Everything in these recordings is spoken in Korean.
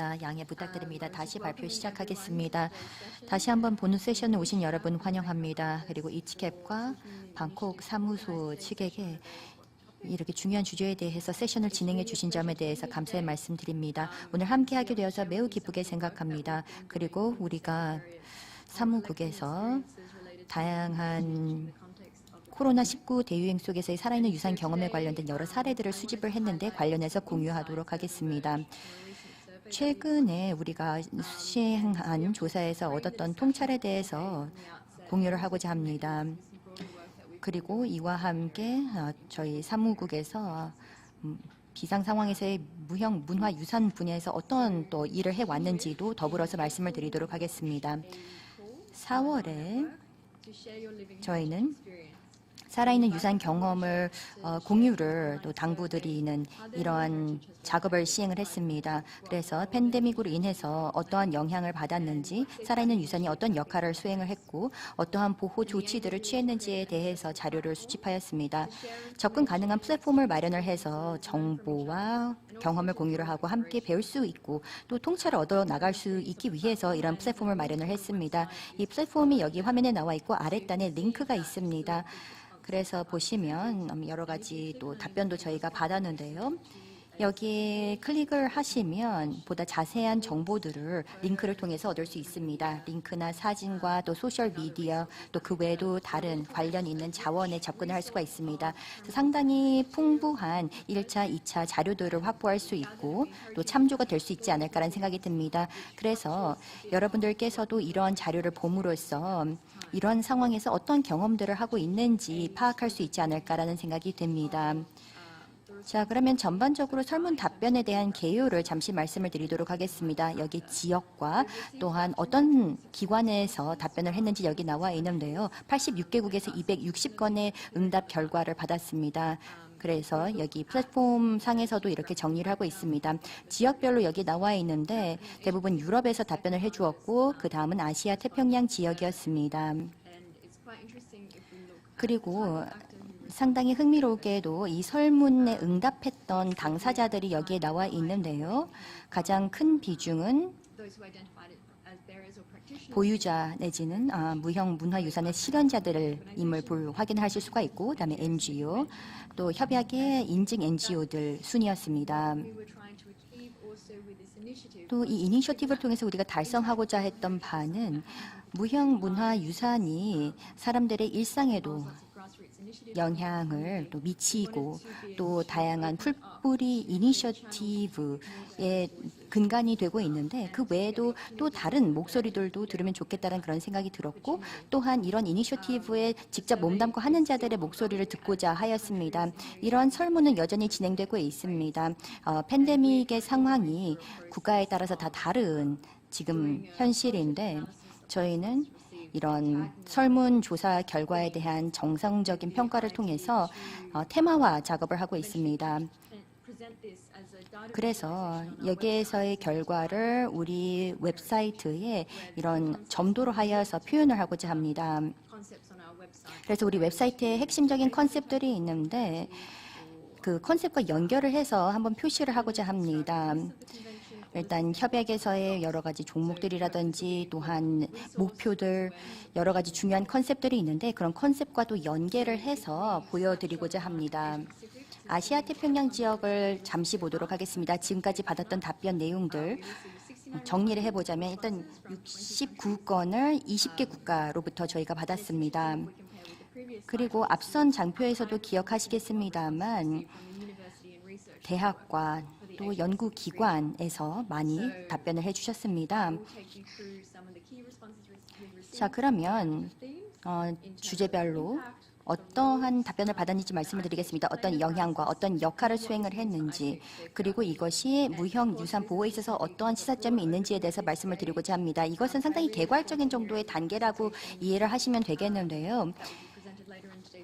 양해 부탁드립니다. 다시 발표 시작하겠습니다. 다시 한번 본우 세션에 오신 여러분 환영합니다. 그리고 이치캡과 방콕 사무소 측에게 이렇게 중요한 주제에 대해서 세션을 진행해 주신 점에 대해서 감사의 말씀드립니다. 오늘 함께하게 되어서 매우 기쁘게 생각합니다. 그리고 우리가 사무국에서 다양한 코로나19 대유행 속에서의 살아있는 유산 경험에 관련된 여러 사례들을 수집을 했는데 관련해서 공유하도록 하겠습니다. 최근에 우리가 시행한 조사에서 얻었던 통찰에 대해서 공유를 하고자 합니다. 그리고 이와 함께 저희 사무국에서 비상 상황에서의 무형 문화유산 분야에서 어떤 또 일을 해왔는지도 더불어서 말씀을 드리도록 하겠습니다. 4월에 저희는 살아있는 유산 경험을 공유를 또 당부드리는 이러한 작업을 시행을 했습니다. 그래서 팬데믹으로 인해서 어떠한 영향을 받았는지, 살아있는 유산이 어떤 역할을 수행을 했고 어떠한 보호 조치들을 취했는지에 대해서 자료를 수집하였습니다. 접근 가능한 플랫폼을 마련을 해서 정보와 경험을 공유를 하고 함께 배울 수 있고 또 통찰을 얻어 나갈 수 있기 위해서 이런 플랫폼을 마련을 했습니다. 이 플랫폼이 여기 화면에 나와 있고 아랫단에 링크가 있습니다. 그래서 보시면 여러 가지 또 답변도 저희가 받았는데요. 여기에 클릭을 하시면 보다 자세한 정보들을 링크를 통해서 얻을 수 있습니다. 링크나 사진과 또 소셜미디어 또 그 외에도 다른 관련 있는 자원에 접근을 할 수가 있습니다. 상당히 풍부한 1차, 2차 자료들을 확보할 수 있고 또 참조가 될 수 있지 않을까라는 생각이 듭니다. 그래서 여러분들께서도 이러한 자료를 봄으로써 이런 상황에서 어떤 경험들을 하고 있는지 파악할 수 있지 않을까라는 생각이 듭니다. 자, 그러면 전반적으로 설문 답변에 대한 개요를 잠시 말씀을 드리도록 하겠습니다. 여기 지역과 또한 어떤 기관에서 답변을 했는지 여기 나와 있는데요. 86개국에서 260건의 응답 결과를 받았습니다. 그래서 여기 플랫폼 상에서도 이렇게 정리를 하고 있습니다. 지역별로 여기 나와 있는데 대부분 유럽에서 답변을 해주었고 그 다음은 아시아 태평양 지역이었습니다. 그리고 상당히 흥미롭게도 이 설문에 응답했던 당사자들이 여기에 나와 있는데요. 가장 큰 비중은 보유자 내지는 무형 문화유산의 실현자들임을 확인하실 수가 있고 그다음에 NGO 또 협약의 인증 NGO들 순이었습니다. 또 이 이니셔티브를 통해서 우리가 달성하고자 했던 바는 무형 문화유산이 사람들의 일상에도 영향을 또 미치고 또 다양한 풀뿌리 이니셔티브의 근간이 되고 있는데 그 외에도 또 다른 목소리들도 들으면 좋겠다는 그런 생각이 들었고 또한 이런 이니셔티브에 직접 몸담고 하는 자들의 목소리를 듣고자 하였습니다. 이런 설문은 여전히 진행되고 있습니다. 팬데믹의 상황이 국가에 따라서 다 다른 지금 현실인데 저희는 이런 설문조사 결과에 대한 정상적인 평가를 통해서 테마화 작업을 하고 있습니다. 그래서 여기에서의 결과를 우리 웹사이트에 이런 점도로 하여서 표현을 하고자 합니다. 그래서 우리 웹사이트에 핵심적인 컨셉들이 있는데 그 컨셉과 연결을 해서 한번 표시를 하고자 합니다. 일단 협약에서의 여러 가지 종목들이라든지 또한 목표들 여러 가지 중요한 컨셉들이 있는데 그런 컨셉과도 연계를 해서 보여드리고자 합니다. 아시아 태평양 지역을 잠시 보도록 하겠습니다. 지금까지 받았던 답변 내용들 정리를 해보자면 일단 69건을 20개 국가로부터 저희가 받았습니다. 그리고 앞선 장표에서도 기억하시겠습니다만 대학과 또 연구기관에서 많이 답변을 해주셨습니다. 자, 그러면 주제별로 어떠한 답변을 받았는지 말씀을 드리겠습니다. 어떤 영향과 어떤 역할을 수행을 했는지 그리고 이것이 무형 유산 보호에 있어서 어떠한 시사점이 있는지에 대해서 말씀을 드리고자 합니다. 이것은 상당히 개괄적인 정도의 단계라고 이해를 하시면 되겠는데요.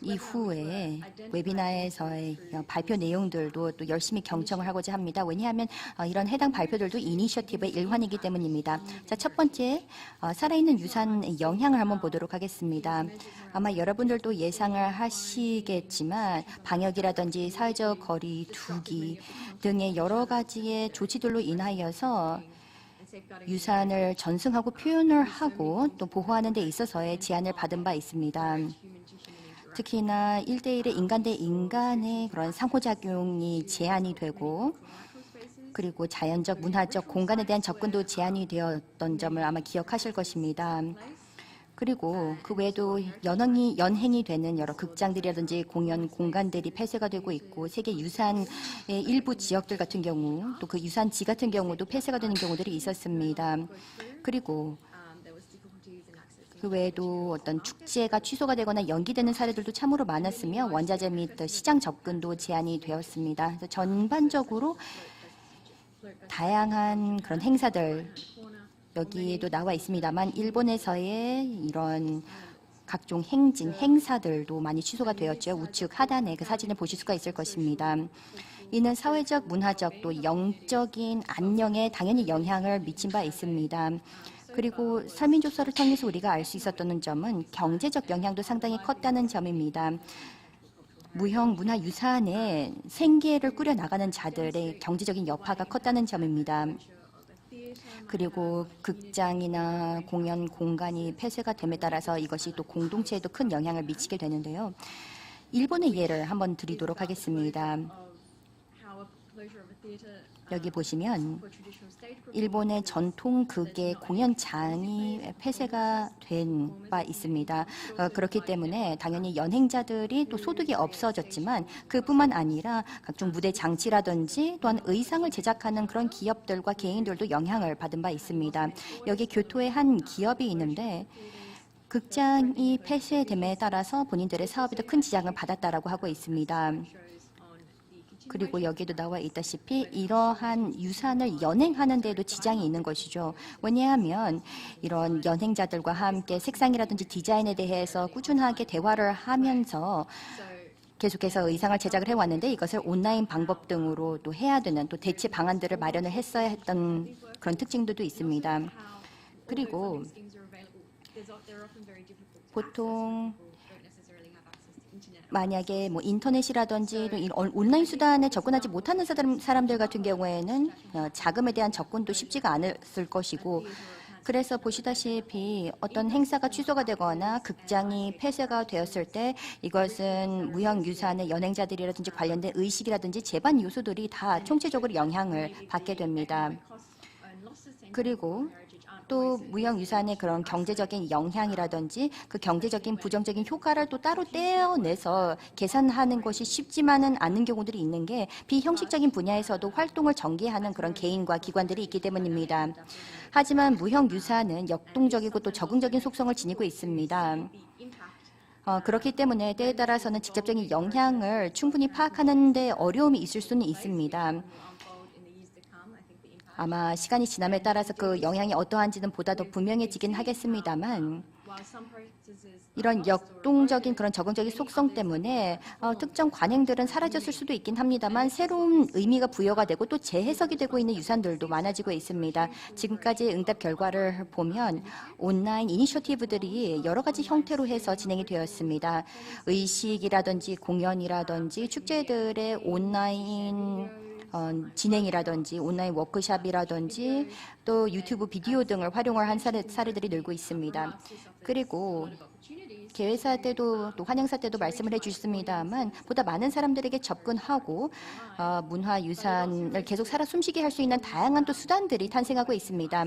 이후에 웨비나에서의 발표 내용들도 또 열심히 경청을 하고자 합니다. 왜냐하면 이런 해당 발표들도 이니셔티브의 일환이기 때문입니다. 자, 첫 번째 살아있는 유산의 영향을 한번 보도록 하겠습니다. 아마 여러분들도 예상을 하시겠지만 방역이라든지 사회적 거리 두기 등의 여러 가지의 조치들로 인하여서 유산을 전승하고 표현을 하고 또 보호하는 데 있어서의 제한을 받은 바 있습니다. 특히나 1대1의 인간 대 인간의 그런 상호작용이 제한이 되고 그리고 자연적, 문화적 공간에 대한 접근도 제한이 되었던 점을 아마 기억하실 것입니다. 그리고 그 외에도 연행이 되는 여러 극장들이라든지 공연 공간들이 폐쇄가 되고 있고 세계 유산의 일부 지역들 같은 경우 또 그 유산지 같은 경우도 폐쇄가 되는 경우들이 있었습니다. 그리고 그 외에도 어떤 축제가 취소가 되거나 연기되는 사례들도 참으로 많았으며 원자재 및 시장 접근도 제한이 되었습니다. 그래서 전반적으로 다양한 그런 행사들 여기에도 나와 있습니다만 일본에서의 이런 각종 행사들도 많이 취소가 되었죠. 우측 하단에 그 사진을 보실 수가 있을 것입니다. 이는 사회적, 문화적 또 영적인 안녕에 당연히 영향을 미친 바 있습니다. 그리고 설민조사를 통해서 우리가 알 수 있었던 점은 경제적 영향도 상당히 컸다는 점입니다. 무형 문화유산의 생계를 꾸려나가는 자들의 경제적인 여파가 컸다는 점입니다. 그리고 극장이나 공연 공간이 폐쇄가 됨에 따라서 이것이 또 공동체에도 큰 영향을 미치게 되는데요. 일본의 예를 한번 드리도록 하겠습니다. 여기 보시면 일본의 전통 극의 공연장이 폐쇄가 된 바 있습니다. 그렇기 때문에 당연히 연행자들이 또 소득이 없어졌지만 그뿐만 아니라 각종 무대 장치라든지 또한 의상을 제작하는 그런 기업들과 개인들도 영향을 받은 바 있습니다. 여기 교토의 한 기업이 있는데 극장이 폐쇄됨에 따라서 본인들의 사업에도 큰 지장을 받았다라고 하고 있습니다. 그리고 여기에도 나와 있다시피 이러한 유산을 연행하는 데에도 지장이 있는 것이죠. 왜냐하면 이런 연행자들과 함께 색상이라든지 디자인에 대해서 꾸준하게 대화를 하면서 계속해서 의상을 제작을 해왔는데 이것을 온라인 방법 등으로 또 해야 되는 또 대체 방안들을 마련을 했어야 했던 그런 특징들도 있습니다. 그리고 보통 만약에 뭐 인터넷이라든지 온라인 수단에 접근하지 못하는 사람들 같은 경우에는 자금에 대한 접근도 쉽지가 않았을 것이고 그래서 보시다시피 어떤 행사가 취소가 되거나 극장이 폐쇄가 되었을 때 이것은 무형유산의 연행자들이라든지 관련된 의식이라든지 제반 요소들이 다 총체적으로 영향을 받게 됩니다. 그리고 또 무형유산의 그런 경제적인 영향이라든지 그 경제적인 부정적인 효과를 또 따로 떼어내서 계산하는 것이 쉽지만은 않은 경우들이 있는 게 비형식적인 분야에서도 활동을 전개하는 그런 개인과 기관들이 있기 때문입니다. 하지만 무형유산은 역동적이고 또 적응적인 속성을 지니고 있습니다. 그렇기 때문에 때에 따라서는 직접적인 영향을 충분히 파악하는 데 어려움이 있을 수는 있습니다. 아마 시간이 지남에 따라서 그 영향이 어떠한지는 보다 더 분명해지긴 하겠습니다만 이런 역동적인 그런 적응적인 속성 때문에 특정 관행들은 사라졌을 수도 있긴 합니다만 새로운 의미가 부여가 되고 또 재해석이 되고 있는 유산들도 많아지고 있습니다. 지금까지 응답 결과를 보면 온라인 이니셔티브들이 여러 가지 형태로 해서 진행이 되었습니다. 의식이라든지 공연이라든지 축제들의 온라인 진행이라든지 온라인 워크숍이라든지 또 유튜브 비디오 등을 활용을 한 사례들이 늘고 있습니다. 그리고 개회사 때도 또 환영사 때도 말씀을 해주셨습니다만 보다 많은 사람들에게 접근하고 문화유산을 계속 살아 숨쉬게 할 수 있는 다양한 또 수단들이 탄생하고 있습니다.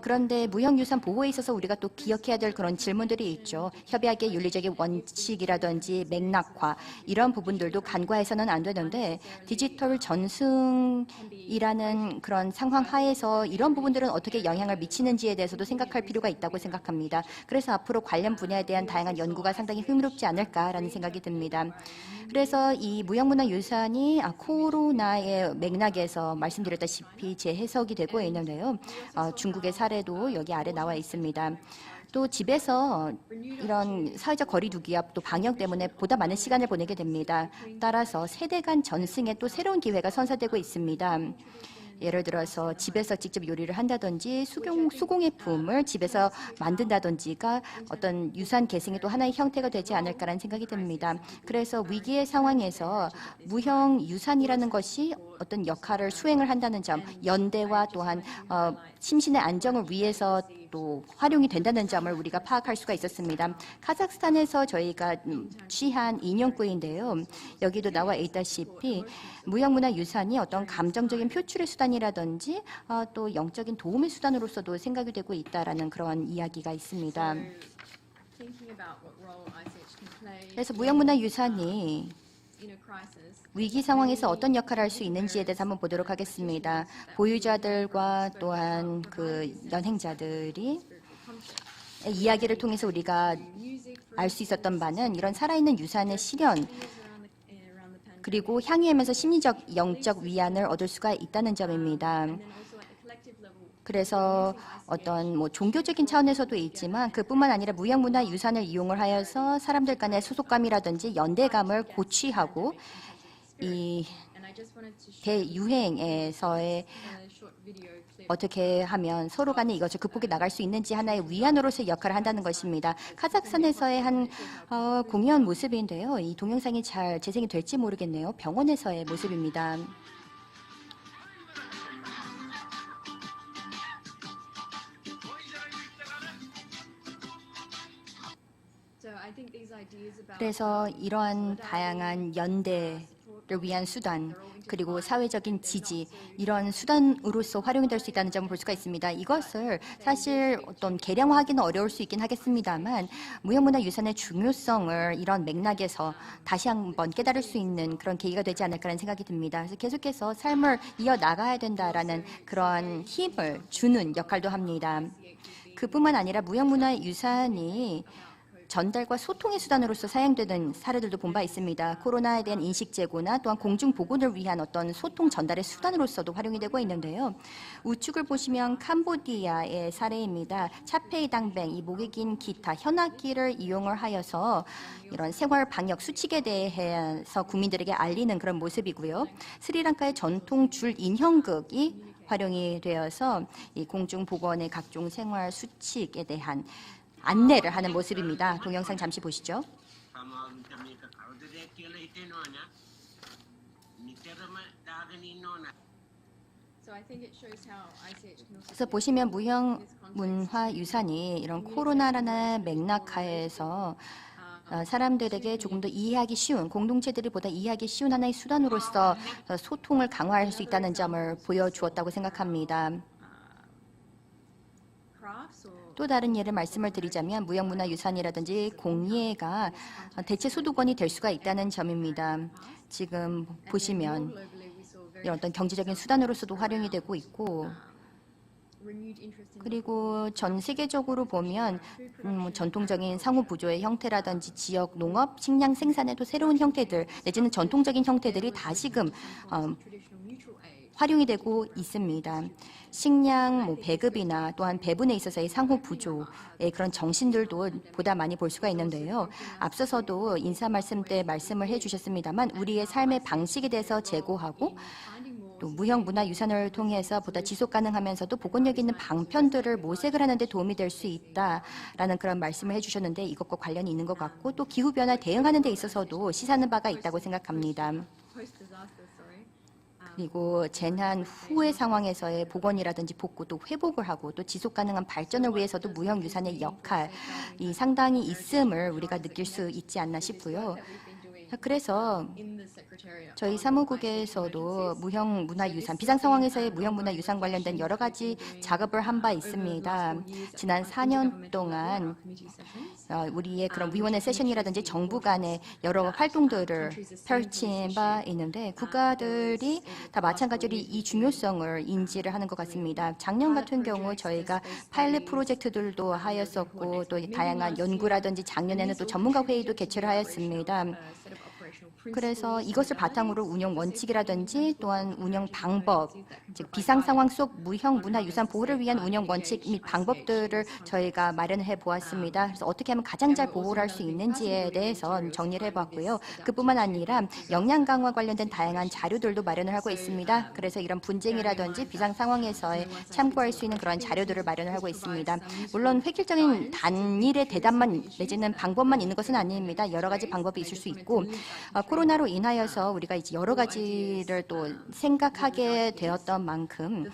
그런데 무형유산 보호에 있어서 우리가 또 기억해야 될 그런 질문들이 있죠. 협약의 윤리적인 원칙이라든지 맥락화 이런 부분들도 간과해서는 안 되는데 디지털 전승이라는 그런 상황 하에서 이런 부분들은 어떻게 영향을 미치는지에 대해서도 생각할 필요가 있다고 생각합니다. 그래서 앞으로 관련 분야에 대한 다양한 연구가 상당히 흥미롭지 않을까라는 생각이 듭니다. 그래서 이 무형문화유산이 코로나의 맥락에서 말씀드렸다시피 재해석이 되고 있는데요. 중국의 사례도 여기 아래 나와 있습니다. 또 집에서 이런 사회적 거리두기와 또 방역 때문에 보다 많은 시간을 보내게 됩니다. 따라서 세대 간 전승에 또 새로운 기회가 선사되고 있습니다. 예를 들어서 집에서 직접 요리를 한다든지 수공예품을 집에서 만든다든지가 어떤 유산 계승의 또 하나의 형태가 되지 않을까라는 생각이 듭니다. 그래서 위기의 상황에서 무형 유산이라는 것이 어떤 역할을 수행을 한다는 점, 연대와 또한 심신의 안정을 위해서 또 활용이 된다는 점을 우리가 파악할 수가 있었습니다. 카자흐스탄에서 저희가 취한 인용구인데요. 여기도 나와 있다시피 무형문화유산이 어떤 감정적인 표출의 수단이라든지 또 영적인 도움의 수단으로서도 생각이 되고 있다라는 그런 이야기가 있습니다. 그래서 무형문화유산이 위기 상황에서 어떤 역할을 할 수 있는지에 대해서 한번 보도록 하겠습니다. 보유자들과 또한 그 연행자들이 이야기를 통해서 우리가 알 수 있었던 바는 이런 살아있는 유산의 실현 그리고 향유하면서 심리적, 영적 위안을 얻을 수가 있다는 점입니다. 그래서 어떤 종교적인 차원에서도 있지만 그뿐만 아니라 무형문화 유산을 이용을 하여서 사람들 간의 소속감이라든지 연대감을 고취하고 이 대유행에서의 어떻게 하면 서로 간에 이것을 극복해 나갈 수 있는지 하나의 위안으로서의 역할을 한다는 것입니다. 카자흐스탄에서의 한 공연 모습인데요. 이 동영상이 잘 재생이 될지 모르겠네요. 병원에서의 모습입니다. 그래서 이러한 다양한 연대를 위한 수단 그리고 사회적인 지지 이런 수단으로서 활용이 될 수 있다는 점을 볼 수가 있습니다. 이것을 사실 어떤 계량화하기는 어려울 수 있긴 하겠습니다만 무형문화유산의 중요성을 이런 맥락에서 다시 한번 깨달을 수 있는 그런 계기가 되지 않을까라는 생각이 듭니다. 그래서 계속해서 삶을 이어나가야 된다라는 그런 힘을 주는 역할도 합니다. 그뿐만 아니라 무형문화유산이 전달과 소통의 수단으로서 사용되는 사례들도 본 바 있습니다. 코로나에 대한 인식 제고나 또한 공중 보건을 위한 어떤 소통 전달의 수단으로서도 활용이 되고 있는데요. 우측을 보시면 캄보디아의 사례입니다. 차페이당뱅, 이 목이 긴 기타, 현악기를 이용을 하여서 이런 생활 방역 수칙에 대해서 국민들에게 알리는 그런 모습이고요. 스리랑카의 전통 줄 인형극이 활용이 되어서 이 공중 보건의 각종 생활 수칙에 대한 안내를 하는 모습입니다. 동영상 잠시 보시죠. 그래서 보시면 무형문화유산이 이런 코로나라는 맥락하에서 사람들에게 조금 더 이해하기 쉬운, 공동체들이 보다 이해하기 쉬운 하나의 수단으로서 소통을 강화할 수 있다는 점을 보여주었다고 생각합니다. 또 다른 예를 말씀을 드리자면 무형문화유산이라든지 공예가 대체 소득원이 될 수가 있다는 점입니다. 지금 보시면 이런 어떤 경제적인 수단으로서도 활용이 되고 있고 그리고 전 세계적으로 보면 전통적인 상호 부조의 형태라든지 지역 농업, 식량 생산에도 새로운 형태들 내지는 전통적인 형태들이 다시금 활용이 되고 있습니다. 식량 배급이나 또한 배분에 있어서의 상호 부조의 그런 정신들도 보다 많이 볼 수가 있는데요. 앞서서도 인사 말씀 때 말씀을 해주셨습니다만 우리의 삶의 방식에 대해서 재고하고 또 무형문화유산을 통해서 보다 지속 가능하면서도 복원력 있는 방편들을 모색을 하는 데 도움이 될 수 있다라는 그런 말씀을 해주셨는데 이것과 관련이 있는 것 같고 또 기후변화 대응하는 데 있어서도 시사하는 바가 있다고 생각합니다. 그리고 재난 후의 상황에서의 복원이라든지 복구 또 회복을 하고 또 지속 가능한 발전을 위해서도 무형유산의 역할이 상당히 있음을 우리가 느낄 수 있지 않나 싶고요. 그래서 저희 사무국에서도 무형문화유산, 비상상황에서의 무형문화유산 관련된 여러 가지 작업을 한 바 있습니다. 지난 4년 동안 우리의 그런 위원회 세션이라든지 정부 간의 여러 활동들을 펼친 바 있는데 국가들이 다 마찬가지로 이 중요성을 인지를 하는 것 같습니다. 작년 같은 경우 저희가 파일럿 프로젝트들도 하였었고 또 다양한 연구라든지 작년에는 또 전문가 회의도 개최를 하였습니다. 그래서 이것을 바탕으로 운영 원칙이라든지 또한 운영 방법, 즉 비상 상황 속 무형 문화유산 보호를 위한 운영 원칙 및 방법들을 저희가 마련해 보았습니다. 그래서 어떻게 하면 가장 잘 보호를 할 수 있는지에 대해서 정리를 해봤고요. 그뿐만 아니라 역량 강화 관련된 다양한 자료들도 마련을 하고 있습니다. 그래서 이런 분쟁이라든지 비상 상황에서 참고할 수 있는 그런 자료들을 마련을 하고 있습니다. 물론 획일적인 단일의 대답만 내지는 방법만 있는 것은 아닙니다. 여러 가지 방법이 있을 수 있고 코로나로 인하여서 우리가 이제 여러 가지를 또 생각하게 되었던 만큼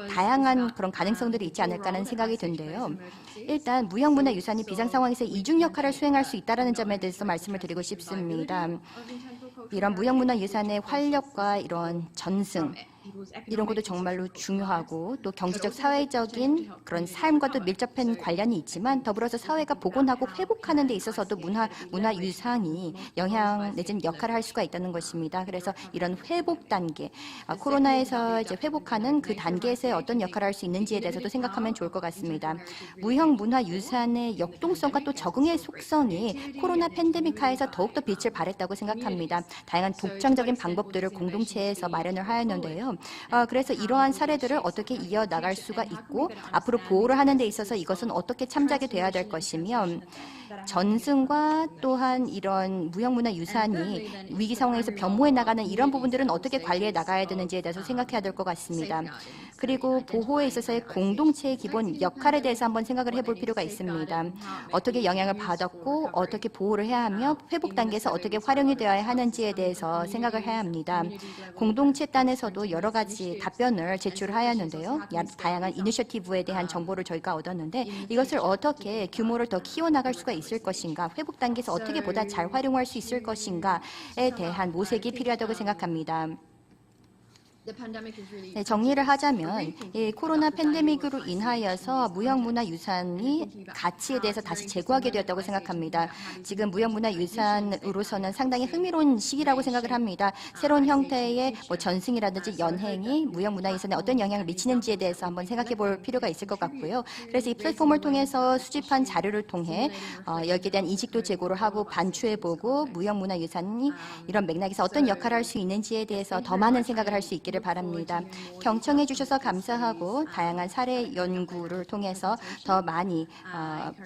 다양한 그런 가능성들이 있지 않을까라는 생각이 드는데요. 일단 무형문화유산이 비상 상황에서 이중 역할을 수행할 수 있다는 점에 대해서 말씀을 드리고 싶습니다. 이런 무형문화유산의 활력과 이런 전승 이런 것도 정말로 중요하고 또 경제적 사회적인 그런 삶과도 밀접한 관련이 있지만 더불어서 사회가 복원하고 회복하는 데 있어서도 문화유산이 영향 내지는 역할을 할 수가 있다는 것입니다. 그래서 이런 회복 단계, 코로나에서 이제 회복하는 그 단계에서 어떤 역할을 할 수 있는지에 대해서도 생각하면 좋을 것 같습니다. 무형 문화유산의 역동성과 또 적응의 속성이 코로나 팬데믹하에서 더욱더 빛을 발했다고 생각합니다. 다양한 독창적인 방법들을 공동체에서 마련을 하였는데요. 그래서 이러한 사례들을 어떻게 이어나갈 수가 있고 앞으로 보호를 하는 데 있어서 이것은 어떻게 참작이 돼야 될 것이며 전승과 또한 이런 무형문화유산이 위기 상황에서 변모해 나가는 이런 부분들은 어떻게 관리해 나가야 되는지에 대해서 생각해야 될 것 같습니다. 그리고 보호에 있어서의 공동체의 기본 역할에 대해서 한번 생각을 해볼 필요가 있습니다. 어떻게 영향을 받았고 어떻게 보호를 해야 하며 회복 단계에서 어떻게 활용이 되어야 하는지에 대해서 생각을 해야 합니다. 공동체 단에서도 여러 가지 답변을 제출하였는데요. 다양한 이니셔티브에 대한 정보를 저희가 얻었는데 이것을 어떻게 규모를 더 키워나갈 수가 있을 것인가, 회복 단계에서 어떻게 보다 잘 활용할 수 있을 것인가에 대한 모색이 필요하다고 생각합니다. 네, 정리를 하자면 이 코로나 팬데믹으로 인하여서 무형문화유산이 가치에 대해서 다시 재고하게 되었다고 생각합니다. 지금 무형문화유산으로서는 상당히 흥미로운 시기라고 생각을 합니다. 새로운 형태의 전승이라든지 연행이 무형문화유산에 어떤 영향을 미치는지에 대해서 한번 생각해 볼 필요가 있을 것 같고요. 그래서 이 플랫폼을 통해서 수집한 자료를 통해 여기에 대한 인식도 제고를 하고 반추해보고 무형문화유산이 이런 맥락에서 어떤 역할을 할 수 있는지에 대해서 더 많은 생각을 할 수 있기를 바랍니다. 경청해 주셔서 감사하고 다양한 사례 연구를 통해서 더 많이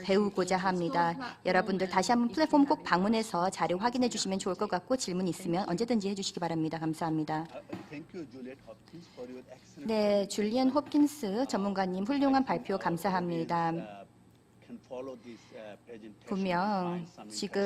배우고자 합니다. 여러분들 다시 한번 플랫폼 꼭 방문해서 자료 확인해 주시면 좋을 것 같고 질문 있으면 언제든지 해주시기 바랍니다. 감사합니다. 네, 줄리안 홉킨스 전문가님 훌륭한 발표 감사합니다. 분명 지금